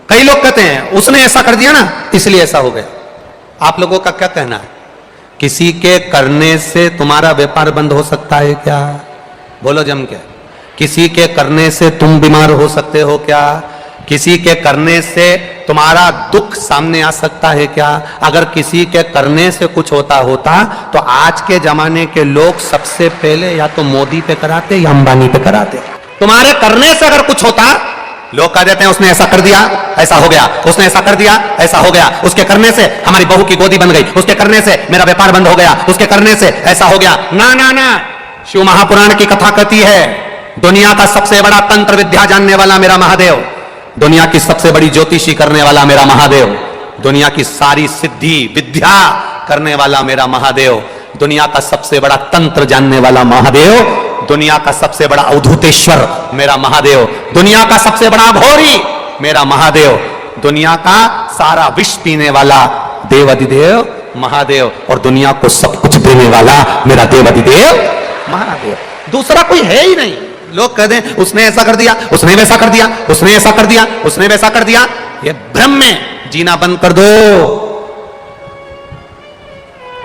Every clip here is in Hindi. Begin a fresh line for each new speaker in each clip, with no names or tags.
कई लोग कहते हैं उसने ऐसा कर दिया ना इसलिए ऐसा हो गया। आप लोगों का क्या कहना है? किसी के करने से तुम्हारा व्यापार बंद हो सकता है क्या? बोलो जम के। किसी के करने से तुम बीमार हो सकते हो क्या? किसी के करने से तुम्हारा दुख सामने आ सकता है क्या? अगर किसी के करने से कुछ होता तो आज के जमाने के लोग सबसे पहले या तो मोदी पे कराते या अंबानी पे कराते। तुम्हारे करने से अगर कुछ होता, लोग कह देते हैं उसने ऐसा कर दिया ऐसा हो गया, उसने ऐसा कर दिया ऐसा हो गया, उसके करने से हमारी बहू की गोदी बन गई, उसके करने से मेरा व्यापार बंद हो गया, उसके करने से ऐसा हो गया। ना ना ना, शिव महापुराण की कथा कहती है दुनिया का सबसे बड़ा तंत्र विद्या जानने वाला मेरा महादेव, दुनिया की सबसे बड़ी ज्योतिषी करने वाला मेरा महादेव, दुनिया की सारी सिद्धि विद्या करने वाला मेरा महादेव, दुनिया का सबसे बड़ा तंत्र जानने वाला महादेव, दुनिया का सबसे बड़ा अवधूतेश्वर मेरा महादेव, दुनिया का सबसे बड़ा घोरी मेरा महादेव, दुनिया का सारा विष पीने वाला देवाधिदेव महादेव, और दुनिया को सब कुछ देने वाला मेरा देवाधिदेव महादेव। दूसरा कोई है ही नहीं। लोग कह दें उसने ऐसा कर दिया, उसने वैसा कर दिया, उसने ऐसा कर दिया, उसने वैसा कर दिया। ये भ्रम में जीना बंद कर दो,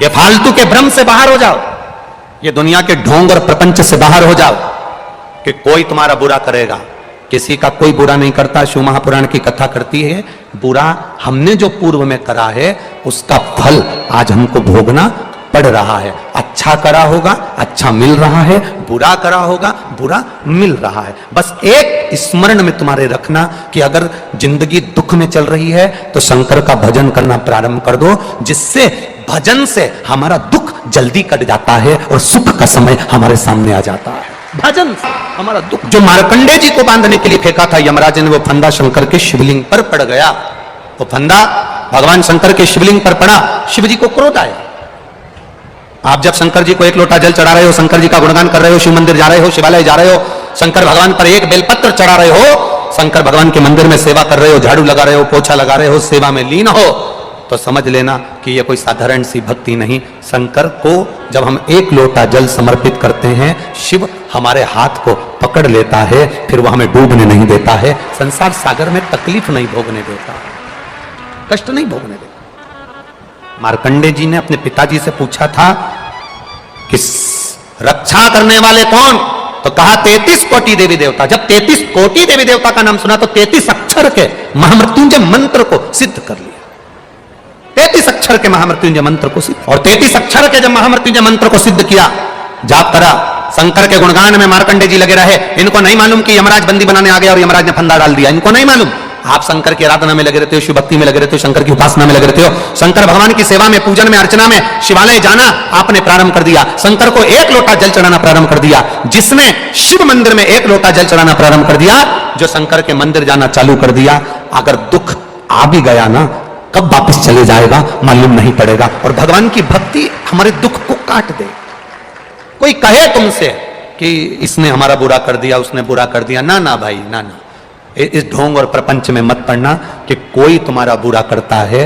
ये फालतू के भ्रम से बाहर हो जाओ, ये दुनिया के ढोंग और प्रपंच से बाहर हो जाओ कि कोई तुम्हारा बुरा करेगा। किसी का कोई बुरा नहीं करता। शिव महापुराण की कथा करती है बुरा हमने जो पूर्व में करा है उसका फल आज हमको भोगना पड़ रहा है। अच्छा करा होगा अच्छा मिल रहा है, बुरा करा होगा बुरा मिल रहा है। बस एक स्मरण में तुम्हारे रखना कि अगर जिंदगी दुख में चल रही है तो शंकर का भजन करना प्रारंभ कर दो, जिससे भजन से हमारा दुख जल्दी कट जाता है और सुख का समय हमारे सामने आ जाता है। भजन से हमारा दुख। जो मार्कंडे जी को बांधने के लिए फेंका था यमराज ने, वो फंदा शंकर के शिवलिंग पर पड़ गया। वो फंदा भगवान शंकर के शिवलिंग पर पड़ा, शिव जी को क्रोध आया। आप जब शंकर जी को एक लोटा जल चढ़ा रहे हो, शंकर जी का गुणगान कर रहे हो, शिव मंदिर जा रहे हो, शिवालय जा रहे हो, शंकर भगवान पर एक बेलपत्र चढ़ा रहे हो, शंकर भगवान के मंदिर में सेवा कर रहे हो, झाड़ू लगा रहे हो, पोछा लगा रहे हो, सेवा में लीन हो, तो समझ लेना कि यह कोई साधारण सी भक्ति नहीं। शंकर को जब हम एक लोटा जल समर्पित करते हैं, शिव हमारे हाथ को पकड़ लेता है, फिर वह हमें डूबने नहीं देता है, संसार सागर में तकलीफ नहीं भोगने देता, कष्ट नहीं भोगने देता। मार्कंडे जी ने अपने पिताजी से पूछा था कि रक्षा करने वाले कौन, तो कहा 33 कोटि देवी देवता। जब 33 कोटि देवी देवता का नाम सुना तो 33 अक्षर के महामृत्युंजय मंत्र को सिद्ध कर लिया। 33 अक्षर के महामृत्युंजय मंत्र को सिद्ध, और 33 अक्षर के जब महामृत्युंजय मंत्र को सिद्ध किया, जाप करा, शंकर के गुणगान में मार्कंडे जी लगे रहे। इनको नहीं मालूम कि यमराज बंदी बनाने आ गया और यमराज ने फंदा डाल दिया, इनको नहीं मालूम। आप शंकर की आराधना में लगे रहते हो, शिव भक्ति में लगे रहते हो, शंकर की उपासना में लगे रहते हो, शंकर भगवान की सेवा में, पूजन में, अर्चना में, शिवालय जाना आपने प्रारंभ कर दिया। शंकर को एक लोटा जल चढ़ाना प्रारंभ कर दिया। जिसने शिव मंदिर में एक लोटा जल चढ़ाना प्रारंभ कर दिया, जो शंकर के मंदिर जाना चालू कर दिया, अगर दुख आ भी गया ना, कब वापस चले जाएगा मालूम नहीं पड़ेगा। और भगवान की भक्ति हमारे दुख को काट दे। कोई कहे तुमसे कि इसने हमारा बुरा कर दिया, उसने बुरा कर दिया, ना ना भाई, ना ना, इस ढोंग और प्रपंच में मत पड़ना कि कोई तुम्हारा बुरा करता है।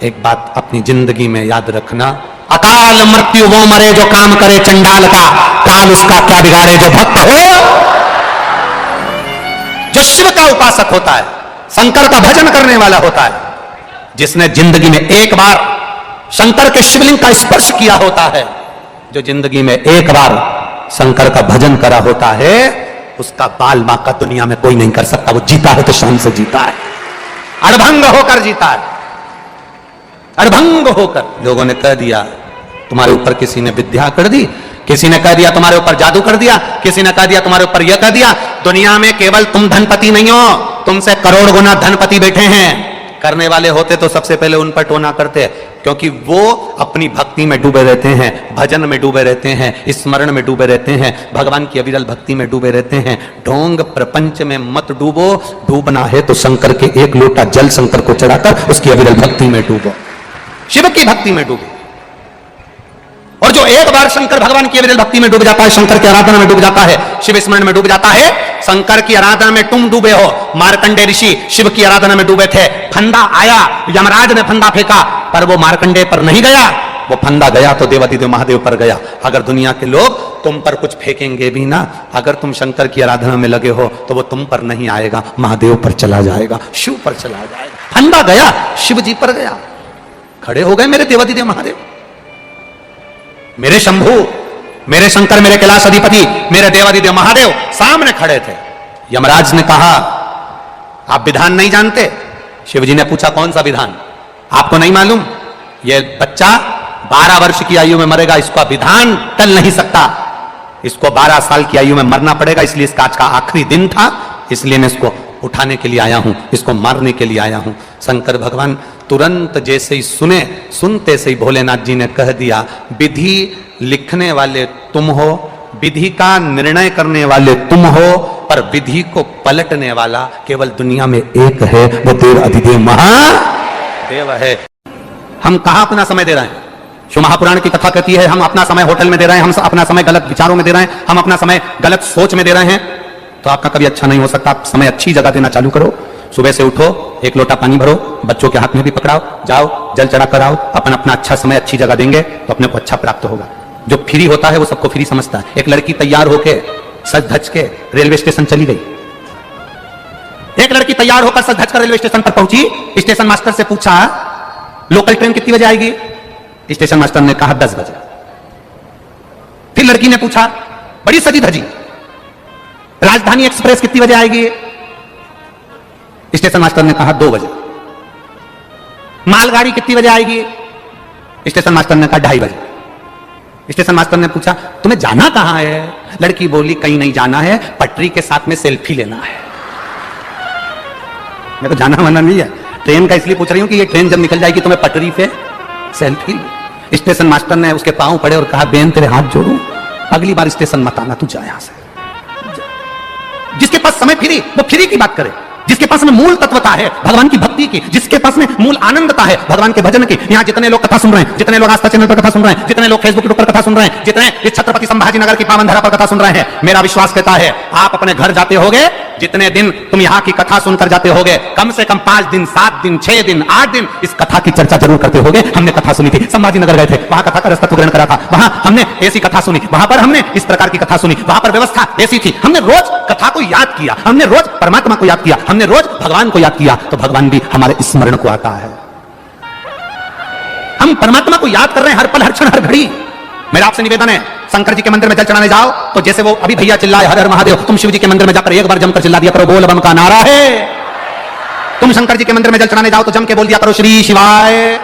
एक बात अपनी जिंदगी में याद रखना, अकाल मृत्यु वो मरे जो काम करे चंडाल का, काल उसका क्या बिगाड़े जो भक्त हो। जो शिव का उपासक होता है, शंकर का भजन करने वाला होता है, जिसने जिंदगी में एक बार शंकर के शिवलिंग का स्पर्श किया होता है, जो जिंदगी में एक बार शंकर का भजन करा होता है, उसका बाल बांका दुनिया में कोई नहीं कर सकता। वो जीता है तो शान से जीता है, अड़भंग होकर जीता है, अड़भंग होकर। लोगों ने कह दिया तुम्हारे ऊपर किसी ने विद्या कर दी, किसी ने कह दिया तुम्हारे ऊपर जादू कर दिया, किसी ने कह दिया तुम्हारे ऊपर यह कह दिया। दुनिया में केवल तुम धनपति नहीं हो, तुमसे करोड़ गुना धनपति बैठे हैं। करने वाले होते तो सबसे पहले उन पर टोना करते, क्योंकि वो अपनी भक्ति में डूबे रहते हैं, भजन में डूबे रहते हैं, स्मरण में डूबे रहते हैं, भगवान की अविरल भक्ति में डूबे रहते हैं। ढोंग प्रपंच में मत डूबो, डूबना है तो शंकर के एक लोटा जल शंकर को चढ़ाकर उसकी अविरल भक्ति में डूबो, शिव की भक्ति में डूबो। और जो एक बार शंकर भगवान की अविरल भक्ति में डूब जाता है, शंकर की आराधना में डूब जाता है, शिव स्मरण में डूब जाता है। शंकर की आराधना में तुम डूबे हो, मार्कंडे ऋषि शिव की आराधना में डूबे थे। फंदा आया, यमराज ने फंदा फेंका, पर वो मार्कंडे पर नहीं गया, वो फंदा गया तो देवादिदेव महादेव पर गया। अगर दुनिया के लोग तुम पर कुछ फेंकेंगे भी ना, अगर तुम शंकर की आराधना में लगे हो तो वो तुम पर नहीं आएगा, महादेव पर चला जाएगा, शिव पर चला जाएगा। फंदा गया, शिव जी पर गया। खड़े हो गए मेरे देवादिदेव महादेव, मेरे शंभू, मेरे शंकर, मेरे कैलाश अधिपति, मेरे देवादिदेव महादेव सामने खड़े थे। यमराज ने कहा आप विधान नहीं जानते? शिव जी ने पूछा कौन सा विधान? आपको नहीं मालूम? ये बच्चा 12 वर्ष की आयु में मरेगा, इसका विधान टल नहीं सकता, इसको 12 साल की आयु में मरना पड़ेगा, इसलिए इसका आज का आखिरी दिन था, इसलिए मैं इसको उठाने के लिए आया हूं, इसको मारने के लिए आया हूं। शंकर भगवान तुरंत जैसे ही सुनते से ही भोलेनाथ जी ने कह दिया विधि लिखने वाले तुम हो, विधि का निर्णय करने वाले तुम हो, पर विधि को पलटने वाला केवल दुनिया में एक है, वो देव अधिदेव महादेव है। हम कहां अपना समय दे रहे हैं? शिव महापुराण की कथा कहती है हम अपना समय होटल में दे रहे हैं, हम अपना समय गलत विचारों में दे रहे हैं, हम अपना समय गलत सोच में दे रहे हैं, तो आपका कभी अच्छा नहीं हो सकता। आप समय अच्छी जगह देना चालू करो। सुबह से उठो, एक लोटा पानी भरो, बच्चों के हाथ में भी पकड़ाओ, जाओ जल चढ़ा कर आओ, अपना अच्छा समय अच्छी जगह देंगे तो अपने को अच्छा प्राप्त होगा। जो फ्री होता है वो सबको फ्री समझता है। एक लड़की तैयार होके सज धज के रेलवे स्टेशन चली गई। एक लड़की तैयार होकर सज धज कर रेलवे स्टेशन पर पहुंची। स्टेशन मास्टर से पूछा लोकल ट्रेन कितनी बजे आएगी? स्टेशन मास्टर ने कहा 10 बजे। फिर लड़की ने पूछा बड़ी सजी धजी, राजधानी एक्सप्रेस कितनी बजे आएगी? स्टेशन मास्टर ने कहा 2 बजे। मालगाड़ी कितनी बजे आएगी? स्टेशन मास्टर ने कहा 2:30 बजे। स्टेशन मास्टर ने पूछा तुम्हें जाना कहां है? लड़की बोली कहीं नहीं जाना है, पटरी के साथ में सेल्फी लेना है। मैं तो जाना माना नहीं है, ट्रेन का इसलिए पूछ रही हूं कि ये ट्रेन जब निकल जाएगी तुम्हें पटरी पे सेल्फी। स्टेशन मास्टर ने उसके पांव पड़े और कहा बेन तेरे हाथ जोड़ूं, अगली बार स्टेशन मत आना, तू जा यहां से। जिसके पास समय फ्री वो फ्री की बात करे, जिसके पास में मूल तत्वता है भगवान की भक्ति की, जिसके पास में मूल आनंदता है भगवान के भजन की। यहाँ जितने लोग कथा सुन रहे हैं, जितने लोग आस्था चैनल पर कथा सुन रहे हैं, जितने लोग फेसबुक पर कथा सुन रहे हैं, जितने इस छत्रपति संभाजी नगर की पावन धरा पर कथा सुन रहे हैं, मेरा विश्वास कहता है आप अपने घर जाते होगे, जितने दिन तुम यहाँ की कथा सुनकर जाते होगे, कम से कम 5 दिन 7 दिन 6 दिन 8 दिन इस कथा की चर्चा जरूर करते होगे। हमने कथा सुनी थी, संभाजी नगर गए थे, वहां कथा का रसतत्व ग्रहण करा था, वहां हमने ऐसी कथा सुनी, वहां पर हमने इस प्रकार की कथा सुनी, वहां पर व्यवस्था ऐसी थी, हमने रोज कथा को याद किया, हमने रोज परमात्मा को याद किया, हमने रोज भगवान को याद किया, तो भगवान भी हमारे स्मरण को आता है। हम परमात्मा को याद कर रहे हैं हर पल हर क्षण हर घड़ी। मेरा आपसे निवेदन है शंकर जी के मंदिर में जल चढ़ाने जाओ तो जैसे वो अभी भैया चिल्लाए हर हर महादेव, तुम शिव जी के मंदिर में जाकर एक बार जमकर चिल्ला दिया करो बोल बम का नारा है। तुम शंकर जी के मंदिर में जल चढ़ाने जाओ तो जम के बोल दिया करो श्री शिवाय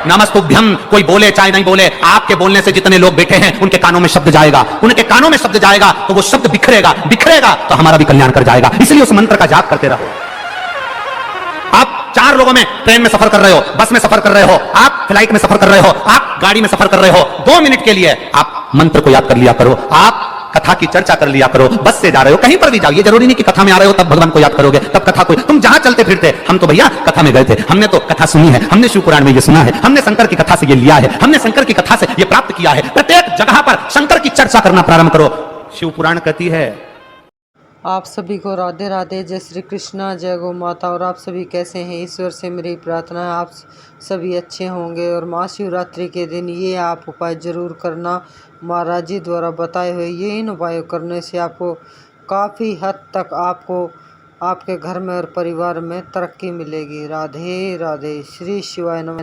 नमस्तुभ्यम। कोई बोले चाहे नहीं बोले, आपके बोलने से जितने लोग बैठे हैं उनके कानों में शब्द जाएगा, उनके कानों में शब्द जाएगा तो वो शब्द बिखरेगा, बिखरेगा तो हमारा भी कल्याण कर जाएगा। इसलिए उस मंत्र का जाप करते रहो। आप 4 लोगों में ट्रेन में सफर कर रहे हो, बस में सफर कर रहे हो, आप फ्लाइट में सफर कर रहे हो, आप गाड़ी में सफर कर रहे हो, 2 मिनट के लिए आप मंत्र को याद कर लिया करो, आप कथा की चर्चा कर लिया करो। बस से जा रहे हो, कहीं पर भी जाओ, ये जरूरी नहीं कि कथा में आ रहे हो तब भगवान को याद करोगे, तब कथा को। तुम जहां चलते फिरते, हम तो भैया कथा में गए थे, हमने तो कथा सुनी है, हमने शिव पुराण में ये सुना है, हमने शंकर की कथा से ये लिया है, हमने शंकर की कथा से ये प्राप्त किया है। प्रत्येक जगह पर शंकर की चर्चा करना प्रारंभ करो। शिव पुराण कहती है।
आप सभी को राधे राधे, जय श्री कृष्णा, जय गौ माता। और आप सभी कैसे हैं? ईश्वर से मेरी प्रार्थना है आप सभी अच्छे होंगे। और महाशिवरात्रि के दिन ये आप उपाय जरूर करना। महाराज जी द्वारा बताए हुए ये इन उपायों करने से आपको काफ़ी हद तक आपको आपके घर में और परिवार में तरक्की मिलेगी। राधे राधे, श्री शिवाय नमः।